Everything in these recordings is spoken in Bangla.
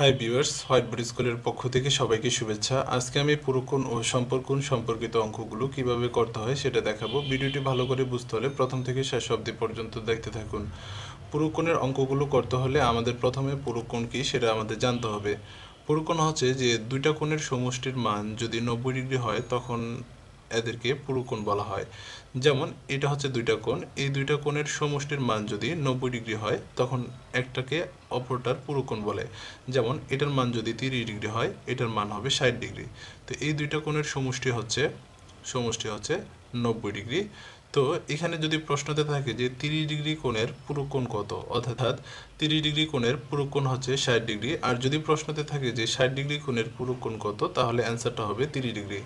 হাই ভিউয়ার্স, হোয়াইট বোর্ড স্কুলের পক্ষ থেকে সবাইকে শুভেচ্ছা। আজকে আমি পুরুকোণ ও সম্পর্কোণ সম্পর্কিত অঙ্কগুলো কিভাবে করতে হয় সেটা দেখাবো। ভিডিওটি ভালো করে বুঝতে হলে প্রথম থেকে শেষ অবধি পর্যন্ত দেখতে থাকুন। পুরুকোণের অঙ্কগুলো করতে হলে আমাদের প্রথমে পুরুকোণ কী সেটা আমাদের জানতে হবে। পুরুকোণ হচ্ছে যে দুইটা কোণের সমষ্টির মান যদি 90 ডিগ্রি হয় তখন এদেরকে পুরুকোণ বলা হয়। যেমন এটা হচ্ছে দুইটা কোণ, এই দুইটা কোণের সমষ্টির মান যদি 90 ডিগ্রি হয় তখন একটাকে অপরটার পুরুকোণ বলে। যেমন এটার মান যদি 30 ডিগ্রি হয় এটার মান হবে 60 ডিগ্রি। তো এই দুইটা কোণের সমষ্টি হচ্ছে 90 ডিগ্রি। তো এখানে যদি প্রশ্নতে থাকে যে 30 ডিগ্রি কোণের পুরুকোণ কত, অর্থাৎ 30 ডিগ্রি কোণের পুরুকোণ হচ্ছে 60 ডিগ্রি। আর যদি প্রশ্নতে থাকে যে 60 ডিগ্রি কোণের পুরুকোণ কত, তাহলে অ্যান্সারটা হবে 30 ডিগ্রি।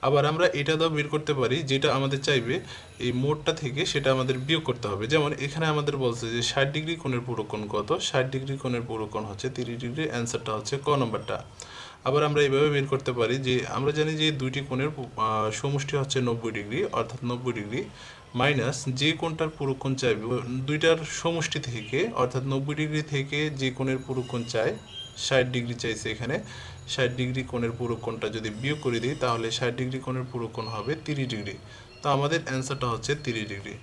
আবার আমরা এটা দাও বের করতে পারি, যেটা আমাদের চাইবে এই মোটটা থেকে সেটা আমাদের বিয়োগ করতে হবে। যেমন এখানে আমাদের বলছে যে 60 ডিগ্রি কোণের পুরুকোণ কত, 60 ডিগ্রি কোণের পুরুকোণ হচ্ছে 30 ডিগ্রি, অ্যান্সারটা হচ্ছে ক নম্বরটা। আবার আমরা এইভাবে বের করতে পারি যে আমরা জানি যে দুইটি কোণের সমষ্টি হচ্ছে 90 ডিগ্রি, অর্থাৎ 90 ডিগ্রি মাইনাস যে কোণটার পুরুকোণ চাইবে দুইটার সমষ্টি থেকে, অর্থাৎ 90 ডিগ্রি থেকে যে কোণের পুরুকোণ চায় 60 ডিগ্রি চাইছে, এখানে 60 ডিগ্রি কোণের পুরুকোণটা যদি বিয়োগ করে দিই তাহলে 60 ডিগ্রি কোণের পুরুকোণ হবে 30 ডিগ্রি। তো আমাদের অ্যান্সারটা হচ্ছে 30 ডিগ্রি।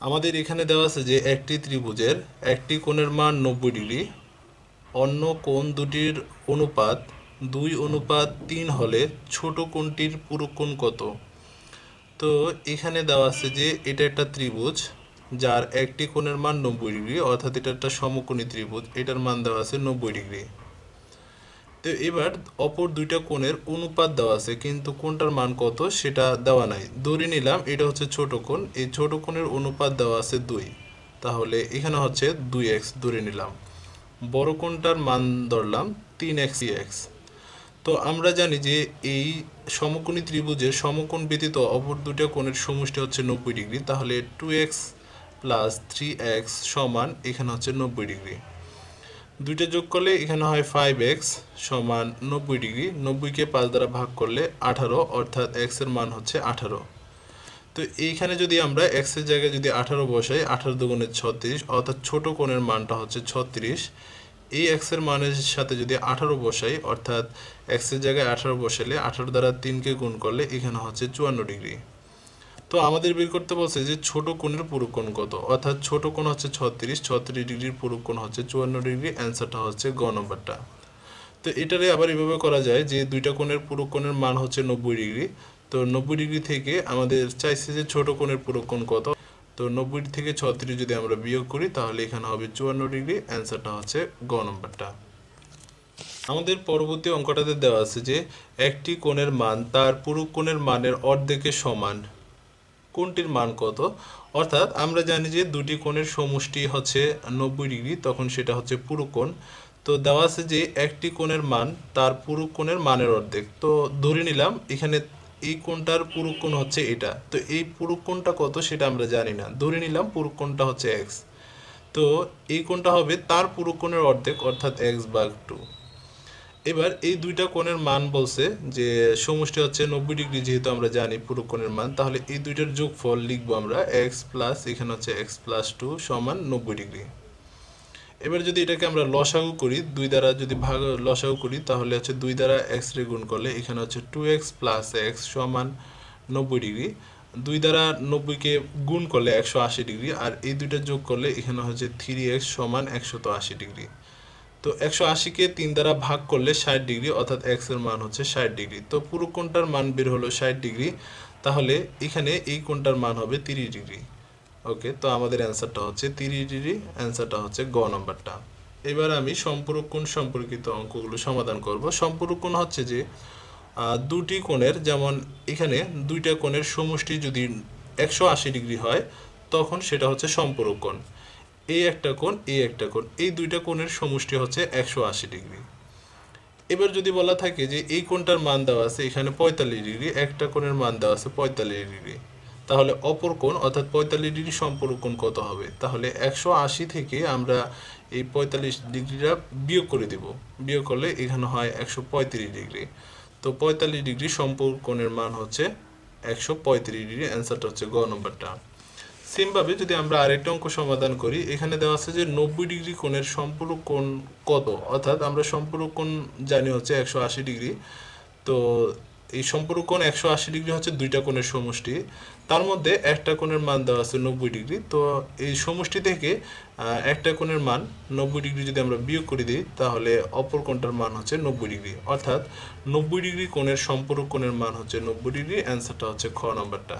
আমাদের এখানে দেওয়া আছে যে একটি ত্রিভুজের একটি কোণের মান 90 ডিগ্রি, অন্য কোণ দুটির অনুপাত 2:3 হলে ছোট কোণটির পুরুকোণ কত। তো এখানে দেওয়া আছে যে এটা একটা ত্রিভুজ যার একটি কোণের মান 90 ডিগ্রি, অর্থাৎ এটা একটা সমকোণী ত্রিভুজ, এটার মান দেওয়া আছে 90 ডিগ্রি। তো এবার অপর দুইটা কোণের অনুপাত দেওয়া আছে, কিন্তু কোণটার মান কত সেটা দেওয়া নাই। ধরে নিলাম এটা হচ্ছে ছোট কোণ, এই ছোট কোণের অনুপাত দেওয়া আছে 2, তাহলে এখানে হচ্ছে 2x ধরে নিলাম। বড় কোণটার মান ধরলাম 3x। তো আমরা জানি যে এই সমকোণী ত্রিভুজের সমকোণ ব্যতীত অপর দুটো কোণের সমষ্টি হচ্ছে 90 ডিগ্রি, তাহলে 2x প্লাস 3x সমান এখানে হচ্ছে 90 ডিগ্রি। দুইটা যোগ করলে এখানে হয় 5x সমান 90 ডিগ্রি। 90কে 5 দ্বারা ভাগ করলে 18, অর্থাৎ x এর মান হচ্ছে 18। তো এইখানে যদি আমরা x এর জায়গায় যদি 18 বসাই, 18 দুগুণে 36, অর্থাৎ ছোট কোণের মানটা হচ্ছে 36। এই x এর মানের সাথে যদি 18 বসাই, অর্থাৎ x এর জায়গায় 18 বসালে 18 দ্বারা 3কে গুণ করলে এখানে হচ্ছে 54 ডিগ্রি। তো আমাদের বের করতে বলছে যে ছোট কোণের পুরুকোণ কত, অর্থাৎ ছোট কোণ হচ্ছে 36 ডিগ্রির পুরুকোণ হচ্ছে 54 ডিগ্রি, অ্যান্সারটা হচ্ছে গ নম্বরটা। তো এটারে আবার এভাবে করা যায় যে দুইটা কোণের পুরুকোণের মান হচ্ছে 90 ডিগ্রি। তো 90 ডিগ্রি থেকে আমাদের চাইছে যে ছোট কোণের পুরুকোণ কত। তো 90 থেকে 36 যদি আমরা বিয়োগ করি তাহলে এখানে হবে 54 ডিগ্রি, অ্যান্সারটা হচ্ছে গ নম্বরটা। আমাদের পরবর্তী অঙ্কটাতে দেওয়া আছে যে একটি কোণের মান তার পুরুকোণের মানের অর্ধেকের সমান, কোণটির মান কত। অর্থাৎ আমরা জানি যে দুটি কোণের সমষ্টি হচ্ছে 90 ডিগ্রি, তখন সেটা হচ্ছে পুরুকোণ। তো দেওয়া আছে যে একটি কোণের মান তার পুরুকোণের মানের অর্ধেক। তো ধরে নিলাম এখানে এই কোণটার পুরুকোণ হচ্ছে এটা, তো এই পুরুকোণটা কত সেটা আমরা জানি না, ধরে নিলাম পুরুকোণটা হচ্ছে x। তো এই কোণটা হবে তার পুরুকোণের অর্ধেক, অর্থাৎ x/2। এবার এই দুইটা কোণের মান বলছে যে সমষ্টি হচ্ছে 90 ডিগ্রি, যেহেতু আমরা জানি পুরুকোণের মান, তাহলে এই দুইটার যোগফল লিখবো আমরা x প্লাস এখানে হচ্ছে x+2 সমান 90 ডিগ্রি। এবার যদি এটাকে আমরা লসাগু করি, 2 দ্বারা যদি লসাগু করি তাহলে হচ্ছে 2 দ্বারা x রে গুণ করলে এখানে হচ্ছে 2x প্লাস x সমান 90 ডিগ্রি। 2 দ্বারা 90কে গুণ করলে 180 ডিগ্রি, আর এই দুইটা যোগ করলে এখানে হচ্ছে 3x সমান 180 ডিগ্রি। তো 180কে 3 দ্বারা ভাগ করলে 60 ডিগ্রি, অর্থাৎ x এর মান হচ্ছে 60 ডিগ্রি। তো পুরো কোণটার মান বের হলো 60 ডিগ্রি, তাহলে এখানে এই কোণটার মান হবে 30 ডিগ্রি। ওকে, তো আমাদের অ্যান্সারটা হচ্ছে 30 ডিগ্রি, অ্যান্সারটা হচ্ছে গ নম্বরটা। এবার আমি সম্পূরক কোণ সম্পর্কিত অঙ্কগুলো সমাধান করব। সম্পূরক কোণ হচ্ছে যে দুটি কোণের, যেমন এখানে দুইটা কোণের সমষ্টি যদি 180 ডিগ্রি হয় তখন সেটা হচ্ছে সম্পূরক কোণ। এই একটা কোণ, এই একটা কোণ, এই দুইটা কোণের সমষ্টি হচ্ছে 180 ডিগ্রি। এবার যদি বলা থাকে যে এই কোণটার মান দেওয়া আছে এখানে 45 ডিগ্রি, একটা কোণের মান দেওয়া আছে 45 ডিগ্রি, তাহলে অপর কোণ অর্থাৎ 45 ডিগ্রি সম্পূরক কোণ কত হবে। তাহলে 180 থেকে আমরা এই 45 ডিগ্রিটা বিয়োগ করে দেব, বিয়োগ করলে এখানে হয় 135 ডিগ্রি। তো 45 ডিগ্রি সম্পূরক কোণের মান হচ্ছে 135 ডিগ্রি, অ্যান্সারটা হচ্ছে গ নম্বরটা। সেমভাবে যদি আমরা আরেকটা অঙ্ক সমাধান করি, এখানে দেওয়া আছে যে 90 ডিগ্রি কোণের সম্পূরক কোণ কত, অর্থাৎ আমরা সম্পূরক কোণ জানি হচ্ছে 180 ডিগ্রি। তো এই সম্পূরক কোণ 180 ডিগ্রি হচ্ছে দুইটা কোণের সমষ্টি, তার মধ্যে একটা কোণের মান দেওয়া আছে 90 ডিগ্রি। তো এই সমষ্টি থেকে একটা কোণের মান 90 ডিগ্রি যদি আমরা বিয়োগ করে দিই, তাহলে অপর কোণটার মান হচ্ছে 90 ডিগ্রি, অর্থাৎ 90 ডিগ্রি কোণের সম্পূরক কোণের মান হচ্ছে 90 ডিগ্রি। অ্যান্সারটা হচ্ছে খ নম্বরটা।